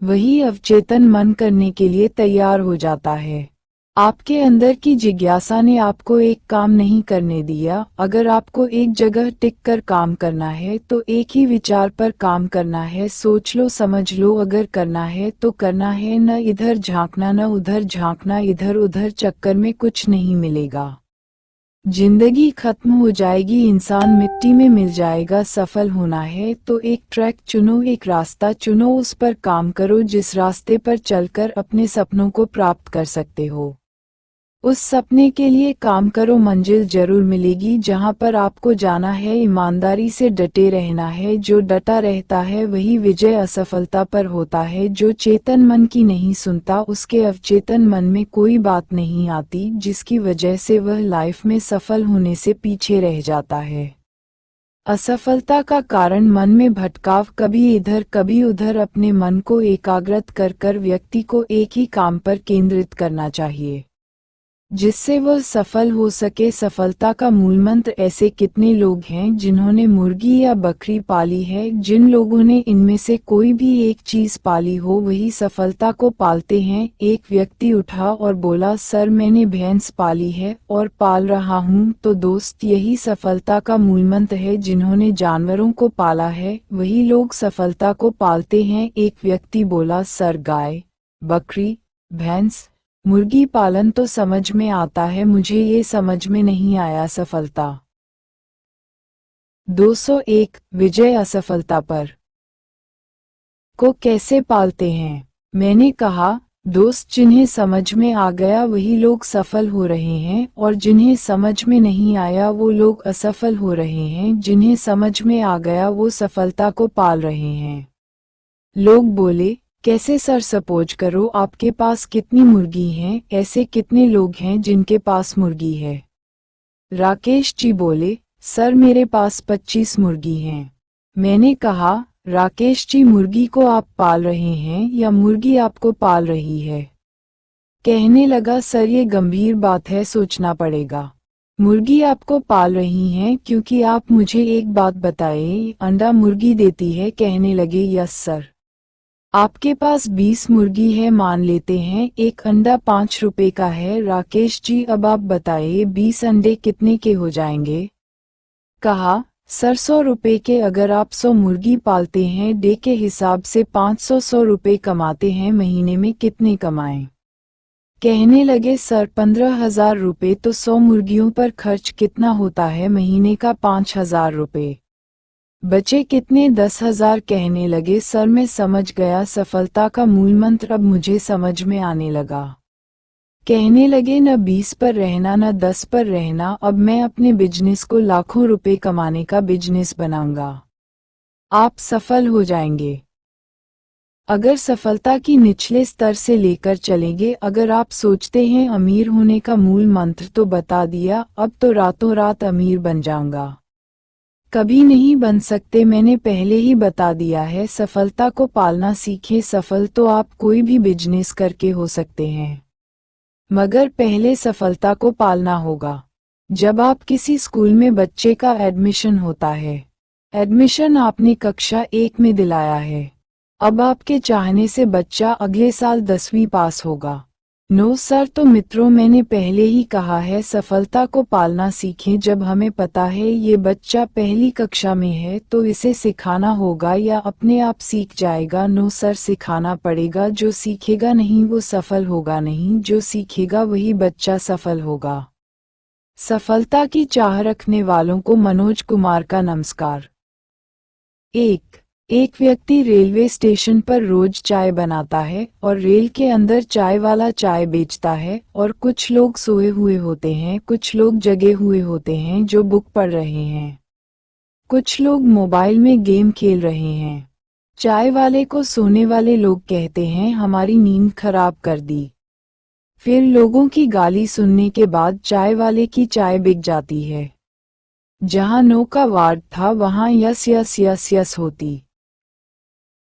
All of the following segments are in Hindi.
वही अवचेतन मन करने के लिए तैयार हो जाता है। आपके अंदर की जिज्ञासा ने आपको एक काम नहीं करने दिया। अगर आपको एक जगह टिक कर काम करना है तो एक ही विचार पर काम करना है। सोच लो, समझ लो, अगर करना है तो करना है, न इधर झांकना न उधर झांकना। इधर उधर चक्कर में कुछ नहीं मिलेगा। जिंदगी खत्म हो जाएगी, इंसान मिट्टी में मिल जाएगा। सफल होना है तो एक ट्रैक चुनो, एक रास्ता चुनो, उस पर काम करो जिस रास्ते पर चलकर अपने सपनों को प्राप्त कर सकते हो। उस सपने के लिए काम करो, मंजिल जरूर मिलेगी जहां पर आपको जाना है। ईमानदारी से डटे रहना है, जो डटा रहता है वही विजय असफलता पर होता है। जो चेतन मन की नहीं सुनता उसके अवचेतन मन में कोई बात नहीं आती जिसकी वजह से वह लाइफ में सफल होने से पीछे रह जाता है। असफलता का कारण मन में भटकाव, कभी इधर कभी उधर। अपने मन को एकाग्रत कर व्यक्ति को एक ही काम पर केंद्रित करना चाहिए जिससे वह सफल हो सके। सफलता का मूल मंत्र। ऐसे कितने लोग हैं जिन्होंने मुर्गी या बकरी पाली है। जिन लोगों ने इनमें से कोई भी एक चीज पाली हो वही सफलता को पालते हैं। एक व्यक्ति उठा और बोला, सर मैंने भैंस पाली है और पाल रहा हूँ। तो दोस्त, यही सफलता का मूल मंत्र है। जिन्होंने जानवरों को पाला है वही लोग सफलता को पालते हैं। एक व्यक्ति बोला, सर गाय, बकरी, भैंस, मुर्गी पालन तो समझ में आता है, मुझे ये समझ में नहीं आया सफलता। 201 विजय असफलता पर को कैसे पालते हैं। मैंने कहा, दोस्त, जिन्हें समझ में आ गया वही लोग सफल हो रहे हैं और जिन्हें समझ में नहीं आया वो लोग असफल हो रहे हैं। जिन्हें समझ में आ गया वो सफलता को पाल रहे हैं। लोग बोले, कैसे सर? सपोज करो आपके पास कितनी मुर्गी हैं? ऐसे कितने लोग हैं जिनके पास मुर्गी है? राकेश जी बोले, सर मेरे पास 25 मुर्गी हैं। मैंने कहा, राकेश जी, मुर्गी को आप पाल रहे हैं या मुर्गी आपको पाल रही है? कहने लगा, सर ये गंभीर बात है, सोचना पड़ेगा। मुर्गी आपको पाल रही हैं क्योंकि आप मुझे एक बात बताएं, अंडा मुर्गी देती है? कहने लगे, यस सर। आपके पास 20 मुर्गी है, मान लेते हैं एक अंडा 5 रुपए का है। राकेश जी, अब आप बताइए 20 अंडे कितने के हो जाएंगे? कहा, सर 100 रुपए के। अगर आप 100 मुर्गी पालते हैं, डे के हिसाब से 500 रुपए कमाते हैं, महीने में कितने कमाएं? कहने लगे, सर 15,000 रुपए। तो 100 मुर्गियों पर खर्च कितना होता है? महीने का 5,000 रुपए। बचे कितने? 10,000। कहने लगे, सर मैं समझ गया सफलता का मूल मंत्र, अब मुझे समझ में आने लगा। कहने लगे, न 20 पर रहना न 10 पर रहना, अब मैं अपने बिजनेस को लाखों रुपए कमाने का बिजनेस बनाऊंगा। आप सफल हो जाएंगे अगर सफलता की निचले स्तर से लेकर चलेंगे। अगर आप सोचते हैं अमीर होने का मूल मंत्र तो बता दिया, अब तो रातों रात अमीर बन जाऊंगा। कभी नहीं बन सकते, मैंने पहले ही बता दिया है। सफलता को पालना सीखें। सफल तो आप कोई भी बिजनेस करके हो सकते हैं, मगर पहले सफलता को पालना होगा। जब आप किसी स्कूल में बच्चे का एडमिशन होता है, एडमिशन आपने कक्षा 1 में दिलाया है, अब आपके चाहने से बच्चा अगले साल 10वीं पास होगा। नो सर, तो मित्रों मैंने पहले ही कहा है सफलता को पालना सीखें। जब हमें पता है ये बच्चा पहली कक्षा में है तो इसे सिखाना होगा या अपने आप सीख जाएगा? नो सर, सिखाना पड़ेगा। जो सीखेगा नहीं वो सफल होगा नहीं, जो सीखेगा वही बच्चा सफल होगा। सफलता की चाह रखने वालों को मनोज कुमार का नमस्कार। एक व्यक्ति रेलवे स्टेशन पर रोज चाय बनाता है और रेल के अंदर चाय वाला चाय बेचता है और कुछ लोग सोए हुए होते हैं, कुछ लोग जगे हुए होते हैं जो बुक पढ़ रहे हैं, कुछ लोग मोबाइल में गेम खेल रहे हैं। चाय वाले को सोने वाले लोग कहते हैं, हमारी नींद खराब कर दी। फिर लोगों की गाली सुनने के बाद चाय वाले की चाय बिक जाती है। जहां नो का वार्ड था वहां यस यस यस यस होती।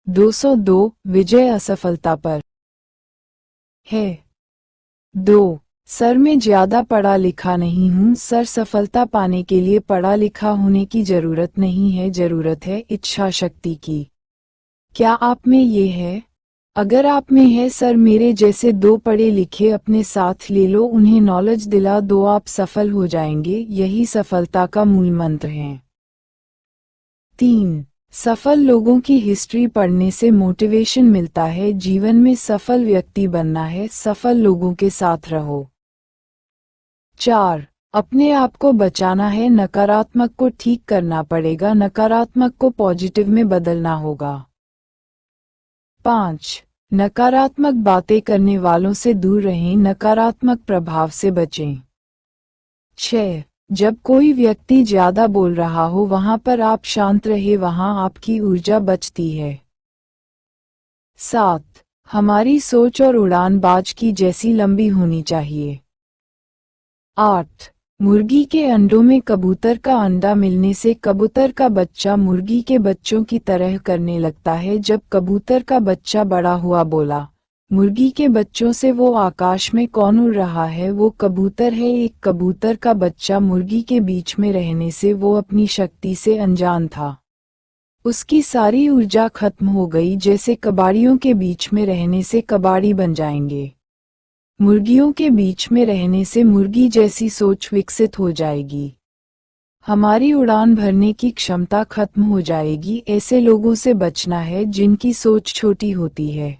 202 विजय असफलता पर है। 2 सर मैं ज्यादा पढ़ा लिखा नहीं हूँ। सर सफलता पाने के लिए पढ़ा लिखा होने की जरूरत नहीं है, जरूरत है इच्छा शक्ति की। क्या आप में ये है? अगर आप में है सर मेरे जैसे 2 पढ़े लिखे अपने साथ ले लो, उन्हें नॉलेज दिला दो, आप सफल हो जाएंगे। यही सफलता का मूल मंत्र है। 3. सफल लोगों की हिस्ट्री पढ़ने से मोटिवेशन मिलता है। जीवन में सफल व्यक्ति बनना है, सफल लोगों के साथ रहो। 4. अपने आप को बचाना है, नकारात्मक को ठीक करना पड़ेगा, नकारात्मक को पॉजिटिव में बदलना होगा। 5. नकारात्मक बातें करने वालों से दूर रहें, नकारात्मक प्रभाव से बचें। 6. जब कोई व्यक्ति ज्यादा बोल रहा हो वहां पर आप शांत रहे, वहां आपकी ऊर्जा बचती है। 7. हमारी सोच और उड़ान बाज की जैसी लंबी होनी चाहिए। 8. मुर्गी के अंडों में कबूतर का अंडा मिलने से कबूतर का बच्चा मुर्गी के बच्चों की तरह करने लगता है। जब कबूतर का बच्चा बड़ा हुआ बोला मुर्गी के बच्चों से, वो आकाश में कौन उड़ रहा है? वो कबूतर है। एक कबूतर का बच्चा मुर्गी के बीच में रहने से वो अपनी शक्ति से अनजान था। उसकी सारी ऊर्जा खत्म हो गई। जैसे कबाड़ियों के बीच में रहने से कबाड़ी बन जाएंगे, मुर्गियों के बीच में रहने से मुर्गी जैसी सोच विकसित हो जाएगी। हमारी उड़ान भरने की क्षमता खत्म हो जाएगी। ऐसे लोगों से बचना है जिनकी सोच छोटी होती है।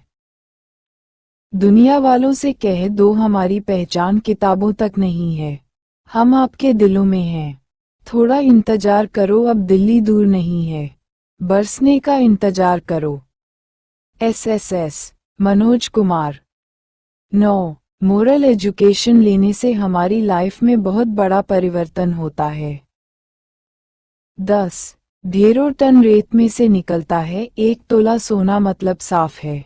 दुनिया वालों से कह दो हमारी पहचान किताबों तक नहीं है, हम आपके दिलों में हैं। थोड़ा इंतजार करो, अब दिल्ली दूर नहीं है, बरसने का इंतजार करो। SSS Manoj Kumar. 9. Moral education लेने से हमारी लाइफ में बहुत बड़ा परिवर्तन होता है। 10. ढेरों टन रेत में से निकलता है 1 तोला सोना, मतलब साफ है।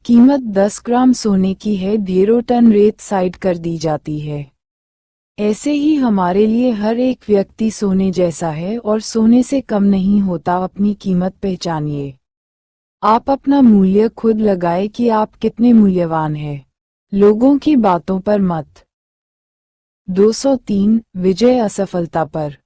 कीमत 10 ग्राम सोने की है, ढेरों टन रेत साइड कर दी जाती है। ऐसे ही हमारे लिए हर एक व्यक्ति सोने जैसा है और सोने से कम नहीं होता। अपनी कीमत पहचानिए। आप अपना मूल्य खुद लगाए कि आप कितने मूल्यवान हैं। लोगों की बातों पर मत। 203. विजय असफलता पर।